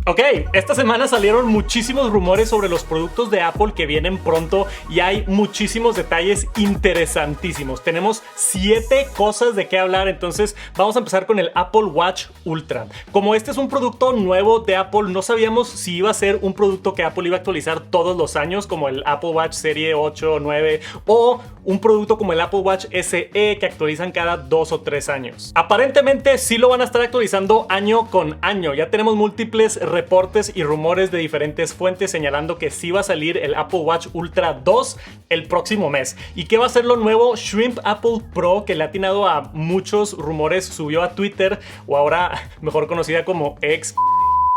Ok, esta semana salieron muchísimos rumores sobre los productos de Apple que vienen pronto y hay muchísimos detalles interesantísimos. Tenemos 7 cosas de qué hablar, entonces vamos a empezar con el Apple Watch Ultra. Como este es un producto nuevo de Apple, no sabíamos si iba a ser un producto que Apple iba a actualizar todos los años, como el Apple Watch Serie 8 o 9, o un producto como el Apple Watch SE que actualizan cada 2 o 3 años. Aparentemente sí lo van a estar actualizando año con año. Ya tenemos múltiples reportes y rumores de diferentes fuentes señalando que sí va a salir el Apple Watch Ultra 2 el próximo mes. ¿Y qué va a ser lo nuevo? Shrimp Apple Pro, que le ha atinado a muchos rumores, subió a Twitter, o ahora mejor conocida como X,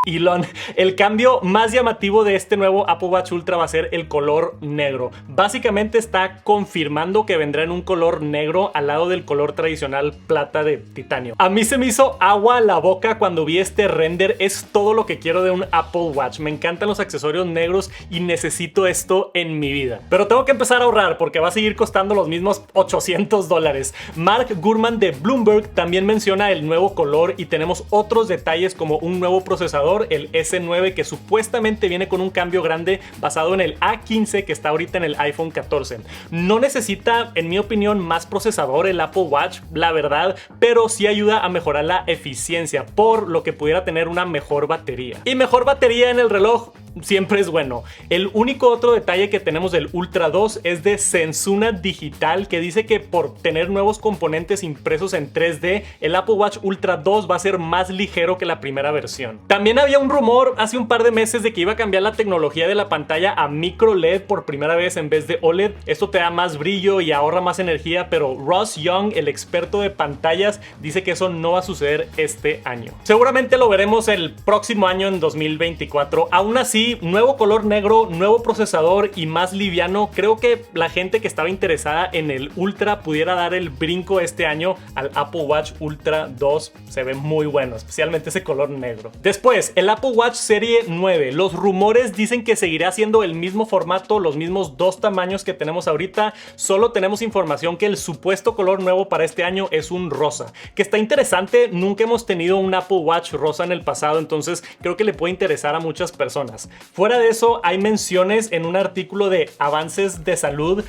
Elon. El cambio más llamativo de este nuevo Apple Watch Ultra va a ser el color negro. Básicamente está confirmando que vendrá en un color negro al lado del color tradicional plata de titanio. A mí se me hizo agua la boca cuando vi este render. Es todo lo que quiero de un Apple Watch. Me encantan los accesorios negros y necesito esto en mi vida. Pero tengo que empezar a ahorrar porque va a seguir costando los mismos $800. Mark Gurman de Bloomberg también menciona el nuevo color y tenemos otros detalles como un nuevo procesador, el S9, que supuestamente viene con un cambio grande basado en el A15 que está ahorita en el iPhone 14. No necesita, en mi opinión, más procesador el Apple Watch, la verdad, pero sí ayuda a mejorar la eficiencia, por lo que pudiera tener una mejor batería. Y mejor batería en el reloj siempre es bueno. El único otro detalle que tenemos del Ultra 2 es de Sensuna Digital, que dice que por tener nuevos componentes impresos en 3D, el Apple Watch Ultra 2 va a ser más ligero que la primera versión. También había un rumor hace un par de meses de que iba a cambiar la tecnología de la pantalla a micro LED por primera vez en vez de OLED. Esto te da más brillo y ahorra más energía, pero Ross Young, el experto de pantallas, dice que eso no va a suceder este año. Seguramente lo veremos el próximo año, en 2024. Aún así, nuevo color negro, nuevo procesador y más liviano. Creo que la gente que estaba interesada en el Ultra pudiera dar el brinco este año al Apple Watch Ultra 2. Se ve muy bueno, especialmente ese color negro. Después, el Apple Watch Serie 9. Los rumores dicen que seguirá siendo el mismo formato, los mismos 2 tamaños que tenemos ahorita. Solo tenemos información que el supuesto color nuevo para este año es un rosa, que está interesante. Nunca hemos tenido un Apple Watch rosa en el pasado, entonces creo que le puede interesar a muchas personas. Fuera de eso, hay menciones en un artículo de avances de salud,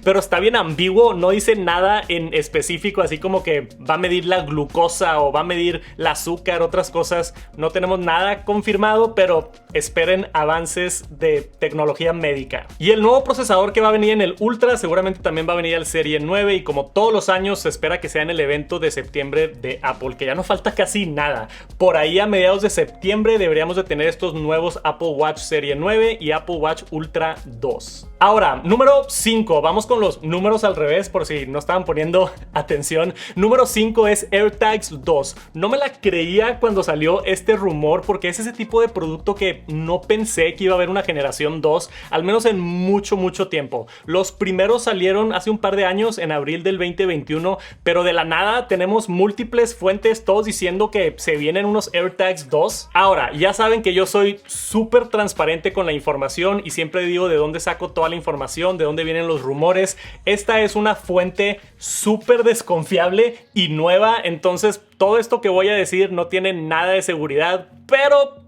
pero está bien ambiguo, no dice nada en específico, así como que va a medir la glucosa o va a medir el azúcar, otras cosas. No tenemos nada confirmado, pero esperen avances de tecnología médica. Y el nuevo procesador que va a venir en el Ultra seguramente también va a venir al Serie 9, y como todos los años se espera que sea en el evento de septiembre de Apple, que ya no falta casi nada. Por ahí a mediados de septiembre deberíamos de tener estos nuevos Apple Watch Serie 9 y Apple Watch Ultra 2. Ahora, número 5. Vamos con los números al revés por si no estaban poniendo atención. Número 5 es AirTags 2. No me la creía cuando salió este rumor porque es ese tipo de producto que no pensé que iba a haber una generación 2, al menos en mucho tiempo. Los primeros salieron hace un par de años, en abril del 2021, pero de la nada tenemos múltiples fuentes, todos diciendo que se vienen unos AirTags 2. Ahora, ya saben que yo soy súper transparente con la información y siempre digo de dónde saco toda la información, de dónde vienen los rumores. Esta es una fuente súper desconfiable y nueva, entonces todo esto que voy a decir no tiene nada de seguridad, pero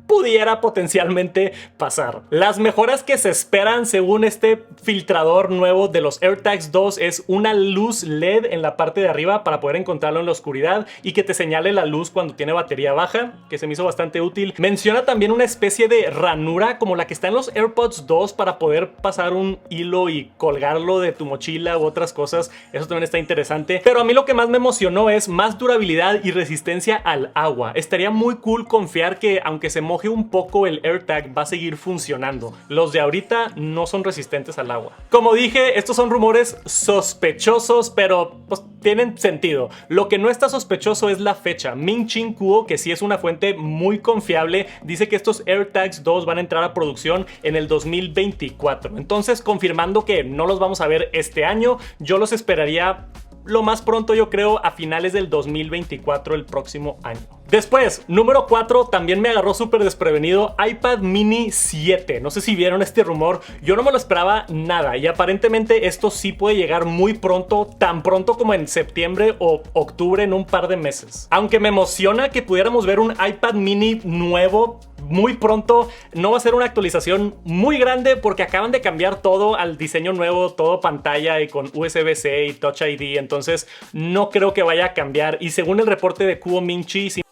pudiera potencialmente pasar. Las mejoras que se esperan según este filtrador nuevo de los AirTags 2 es una luz LED en la parte de arriba para poder encontrarlo en la oscuridad y que te señale la luz cuando tiene batería baja, que se me hizo bastante útil. Menciona también una especie de ranura como la que está en los AirPods 2 para poder pasar un hilo y colgarlo de tu mochila u otras cosas. Eso también está interesante. Pero a mí lo que más me emocionó es más durabilidad y resistencia al agua. Estaría muy cool confiar que aunque se moje un poco el AirTag va a seguir funcionando. Los de ahorita no son resistentes al agua. Como dije, estos son rumores sospechosos, pero pues tienen sentido. Lo que no está sospechoso es la fecha. Ming-Chi Kuo, que sí es una fuente muy confiable, dice que estos AirTags 2 van a entrar a producción en el 2024. Entonces, confirmando que no los vamos a ver este año, yo los esperaría lo más pronto, yo creo, a finales del 2024, el próximo año. Después, número 4, también me agarró súper desprevenido, iPad Mini 7. No sé si vieron este rumor, yo no me lo esperaba nada y aparentemente esto sí puede llegar muy pronto, tan pronto como en septiembre o octubre, en un par de meses. Aunque me emociona que pudiéramos ver un iPad Mini nuevo muy pronto. No va a ser una actualización muy grande porque acaban de cambiar todo al diseño nuevo, todo pantalla y con USB-C y Touch ID, entonces no creo que vaya a cambiar. Y según el reporte de Kuo Ming-Chi,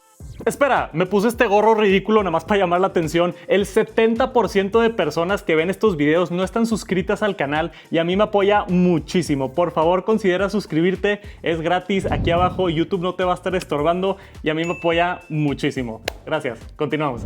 espera, me puse este gorro ridículo nada más para llamar la atención. El 70% de personas que ven estos videos no están suscritas al canal y a mí me apoya muchísimo. Por favor, considera suscribirte, es gratis. Aquí abajo YouTube no te va a estar estorbando y a mí me apoya muchísimo. Gracias, continuamos.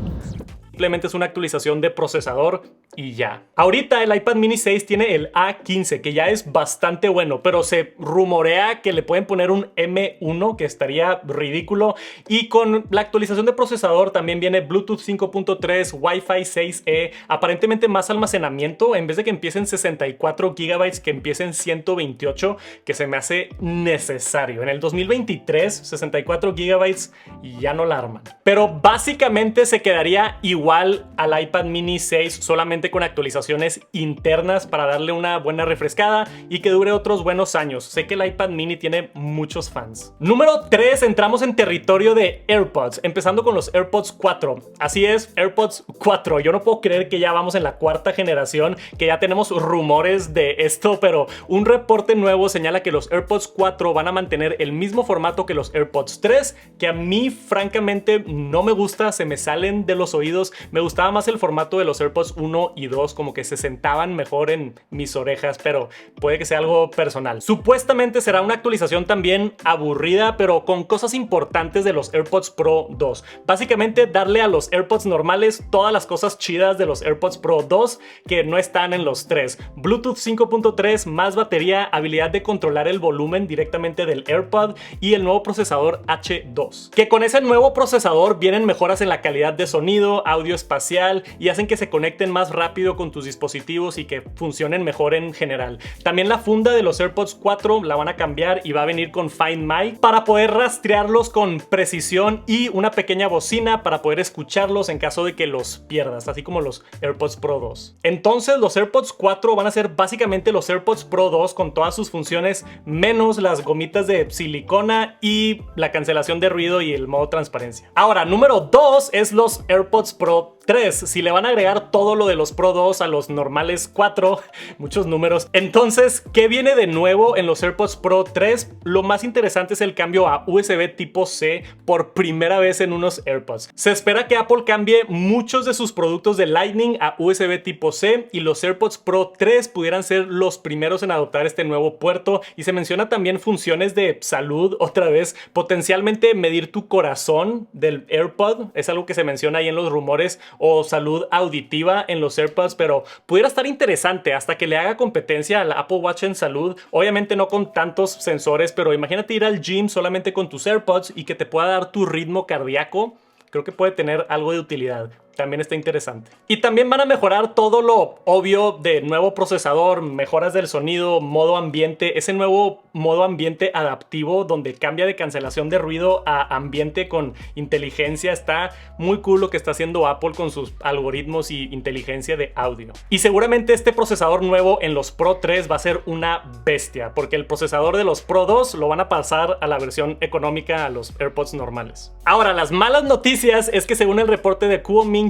Simplemente es una actualización de procesador y ya. Ahorita el iPad mini 6 tiene el A15, que ya es bastante bueno, pero se rumorea que le pueden poner un M1, que estaría ridículo. Y con la actualización de procesador también viene Bluetooth 5.3, Wi-Fi 6E, aparentemente más almacenamiento, en vez de que empiecen 64 GB, que empiecen 128, que se me hace necesario. En el 2023, 64 GB y ya no la arman. Pero básicamente se quedaría igual al iPad mini 6, solamente con actualizaciones internas para darle una buena refrescada y que dure otros buenos años. Sé que el iPad mini tiene muchos fans. Número 3, entramos en territorio de AirPods, empezando con los AirPods 4. Así es, AirPods 4. Yo no puedo creer que ya vamos en la cuarta generación, que ya tenemos rumores de esto, pero un reporte nuevo señala que los AirPods 4 van a mantener el mismo formato que los AirPods 3, que a mí francamente no me gusta, se me salen de los oídos. Me gustaba más el formato de los AirPods 1 y 2, como que se sentaban mejor en mis orejas, pero puede que sea algo personal. Supuestamente será una actualización también aburrida, pero con cosas importantes de los AirPods Pro 2. Básicamente darle a los AirPods normales todas las cosas chidas de los AirPods Pro 2 que no están en los 3. Bluetooth 5.3, más batería, habilidad de controlar el volumen directamente del AirPod y el nuevo procesador H2. Que con ese nuevo procesador vienen mejoras en la calidad de sonido, audio espacial y hacen que se conecten más rápido con tus dispositivos y que funcionen mejor en general. También la funda de los AirPods 4 la van a cambiar y va a venir con Find My para poder rastrearlos con precisión y una pequeña bocina para poder escucharlos en caso de que los pierdas, así como los AirPods Pro 2. Entonces los AirPods 4 van a ser básicamente los AirPods Pro 2 con todas sus funciones menos las gomitas de silicona y la cancelación de ruido y el modo transparencia. Ahora, número 2 es los AirPods Pro 3. Si le van a agregar todo lo de los Pro 2 a los normales 4, muchos números. Entonces, ¿qué viene de nuevo en los AirPods Pro 3? Lo más interesante es el cambio a USB tipo C por primera vez en unos AirPods. Se espera que Apple cambie muchos de sus productos de Lightning a USB tipo C y los AirPods Pro 3 pudieran ser los primeros en adoptar este nuevo puerto. Y se menciona también funciones de salud, otra vez, potencialmente medir tu corazón del AirPod, es algo que se menciona ahí en los rumores, o salud auditiva en los AirPods, pero pudiera estar interesante hasta que le haga competencia al Apple Watch en salud. Obviamente no con tantos sensores, pero imagínate ir al gym solamente con tus AirPods y que te pueda dar tu ritmo cardíaco. Creo que puede tener algo de utilidad. También está interesante. Y también van a mejorar todo lo obvio de nuevo procesador, mejoras del sonido, modo ambiente, ese nuevo modo ambiente adaptivo donde cambia de cancelación de ruido a ambiente con inteligencia. Está muy cool lo que está haciendo Apple con sus algoritmos y inteligencia de audio. Y seguramente este procesador nuevo en los Pro 3 va a ser una bestia, porque el procesador de los Pro 2 lo van a pasar a la versión económica, a los AirPods normales. Ahora, las malas noticias es que según el reporte de Kuo Ming-Chi,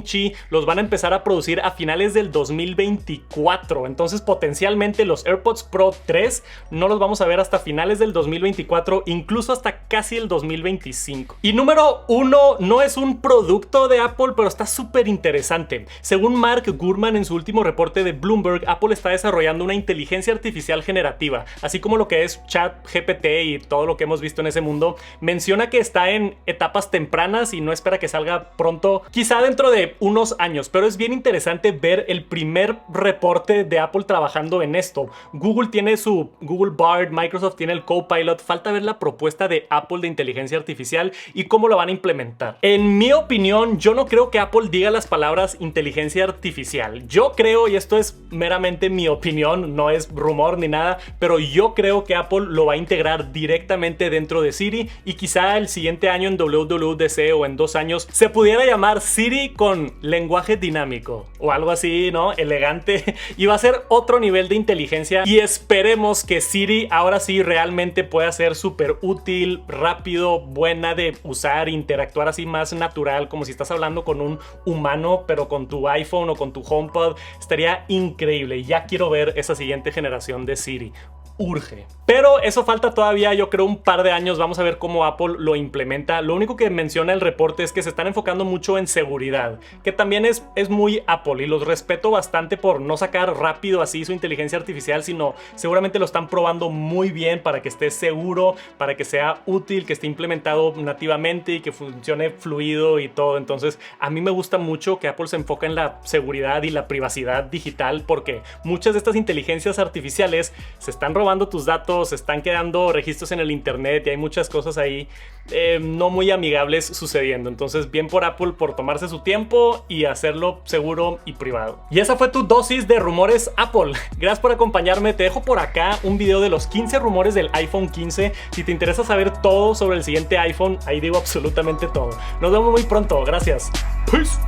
los van a empezar a producir a finales del 2024. Entonces potencialmente los AirPods Pro 3 no los vamos a ver hasta finales del 2024, incluso hasta casi el 2025. Y número 1, no es un producto de Apple, pero está súper interesante. Según Mark Gurman en su último reporte de Bloomberg, Apple está desarrollando una inteligencia artificial generativa, así como lo que es ChatGPT y todo lo que hemos visto en ese mundo. Menciona que está en etapas tempranas y no espera que salga pronto, quizá dentro de unos años, pero es bien interesante ver el primer reporte de Apple trabajando en esto. Google tiene su Google Bard, Microsoft tiene el Copilot, falta ver la propuesta de Apple de inteligencia artificial y cómo lo van a implementar. En mi opinión, yo no creo que Apple diga las palabras inteligencia artificial. Yo creo, y esto es meramente mi opinión, no es rumor ni nada, pero yo creo que Apple lo va a integrar directamente dentro de Siri y quizá el siguiente año en WWDC o en 2 años se pudiera llamar Siri con con lenguaje dinámico o algo así, ¿no? Elegante. Y va a ser otro nivel de inteligencia. Y esperemos que Siri ahora sí realmente pueda ser súper útil, rápido, buena de usar, interactuar así más natural, como si estás hablando con un humano, pero con tu iPhone o con tu HomePod. Estaría increíble. Ya quiero ver esa siguiente generación de Siri. Urge. Pero eso falta todavía, yo creo, un par de años. Vamos a ver cómo Apple lo implementa. Lo único que menciona el reporte es que se están enfocando mucho en seguridad, que también es muy Apple, y los respeto bastante por no sacar rápido así su inteligencia artificial, sino seguramente lo están probando muy bien para que esté seguro, para que sea útil, que esté implementado nativamente y que funcione fluido y todo. Entonces a mí me gusta mucho que Apple se enfoca en la seguridad y la privacidad digital, porque muchas de estas inteligencias artificiales se están robando tus datos, están quedando registros en el internet y hay muchas cosas ahí no muy amigables sucediendo. Entonces bien por Apple por tomarse su tiempo y hacerlo seguro y privado. Y esa fue tu dosis de rumores Apple. Gracias por acompañarme. Te dejo por acá un video de los 15 rumores del iPhone 15. Si te interesa saber todo sobre el siguiente iPhone, ahí digo absolutamente todo. Nos vemos muy pronto. Gracias. Peace.